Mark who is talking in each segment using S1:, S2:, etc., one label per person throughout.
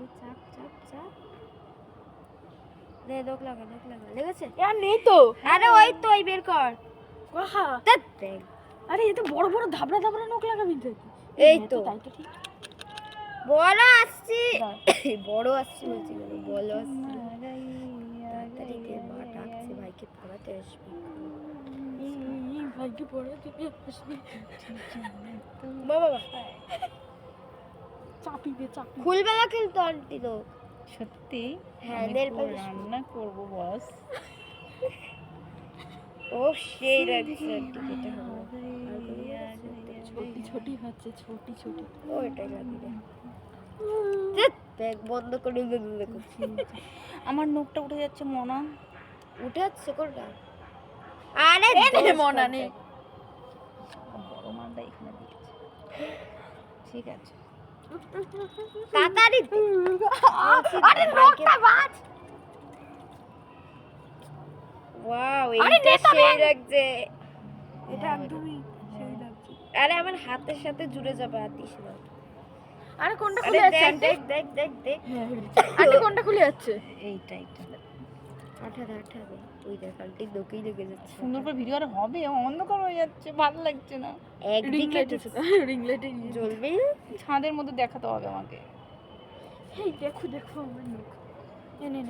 S1: এই চাপ চাপ চাপ দে দোক লাগা লেগেছে
S2: আর নেই তো।
S1: আরে ওই তো ওই বের কর
S2: কাহা
S1: ধ্যাৎ, দেখ।
S2: আরে এ তো বড় বড় ধাবড়া ধাবড়া নখ লাগাবি তো।
S1: এই তো
S2: তাই তো ঠিক।
S1: বড় আসছি বড় আসছি বলছি কেন বড় আসছি তাড়াতাড়ি দে মা ডাকছে ভাইকে পড়াতে আসবি
S2: এই ভাইকে পড়াতে আসবি।
S1: বাবা
S2: চাপি দে চাপি।
S1: খুলবে না কিন্তু আন্টি তো
S3: সত্যি
S1: হ্যাঁ,
S3: আমি
S1: nail
S3: তো
S1: polish
S3: রান্না করব বস।
S1: ও সেই লাগছে আন্টি কেটে হবে
S2: ছোটি ছোটি হচ্ছে ছোটি ছোটি।
S1: ও এটাই লাগি রে ধ্যাৎ, দেখ বন্ধ করে দেখো
S3: আমার নখটা উঠে যাচ্ছে মনা।
S1: উঠে যাচ্ছে কোনটা আরে
S2: নে মনা নে।
S3: বড় মালটা এখানে দিয়েছে। ঠিক আছে
S1: তাড়াতাড়ি দে।
S2: আরে নখটা বাজ।
S1: ওয়াও
S2: আরে
S1: এইটা
S2: নে তবে।
S1: সেই লাগছে
S2: এটা একদমই সেই লাগছে।
S1: আরে আমার হাতের সাথে জুড়ে যাবে আতিস না
S2: আরে কোনটা
S1: আরে
S2: খুলে যাচ্ছে
S1: দেখ
S2: আন্টি?
S1: দেখ দেখ দেখ দেখ
S2: আন্টি কোনটা খুলে যাচ্ছে?
S3: এইটা
S1: আঠা দে ওই দেখ আন্টি দোকেই লেগে যাচ্ছে
S3: সুন্দর করে ভিডিও আর হবে? অন্ধকার হয়ে যাচ্ছে, ভালো লাগছে না।
S2: রিং
S1: একদিকে
S2: লাইট আছে। রিং লাইটে
S1: জ্বলবে
S3: ছাদের মধ্যে দেখাতে হবে আমাকে।
S2: এই দেখো দেখো আমার নখ। নে নে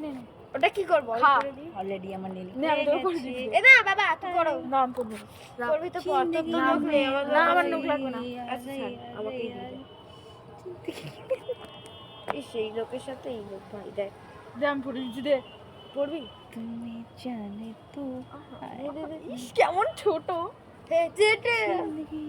S2: নে নে।
S1: ওটা কি করব
S2: খা।
S3: অলরেডি আমার নীল
S2: নে আমি তো করে দিচ্ছি।
S1: এ না বাবা তুই করো
S2: না আমি করবো না।
S1: করবি তো পর তোর তো
S2: না,
S1: নখ নেই
S2: না, আমার নখ লাগবে না।
S1: আচ্ছা ছাড়, আমাকেই দিয়ে দে এই সেই লোকের সাথে এই লোক ভাই দেখ
S2: দে আমি পরে দিচ্ছি দে।
S1: পড়বি
S3: তুমি জানে তো
S1: দে, দে, দে।
S2: ইস কেমন ছোট।
S1: হে যেটা
S3: জিন্দগি